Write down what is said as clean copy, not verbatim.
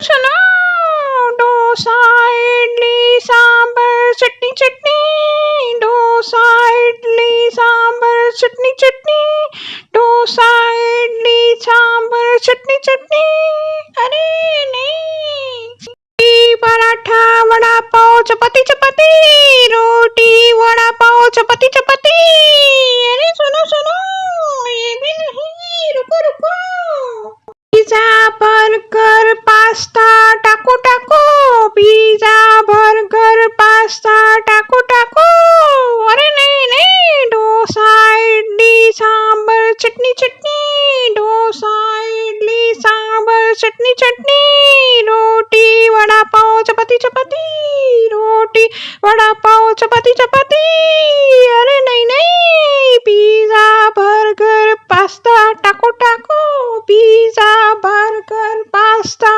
सुनो डोसा इडली सांबर चटनी चटनी डोसा इडली सांबर चटनी चटनी डोसा इडली सांबर चटनी चटनी अरे नहीं पराठा वड़ा पाव चपाती चपाती रोटी वड़ा पाव चपाती चपाती अरे सुनो सुनो ये भी नहीं रुको रुको पिझ्झा बर्गर पास्ता टाको टाको पिझ्झा बर्गर पास्ता टाको टाको अरे नहीं नहीं डोसा इडली सांबर चटनी चटनी डोसा इडली सांबर चटनी चटनी रोटी वड़ा पाव चपाती चपाती रोटी वड़ा पाव चपाती चपाती अरे नहीं नहीं पिझ्झा बर्गर पास्ता टाको टाको पिझ्झा बर्गर पास्ता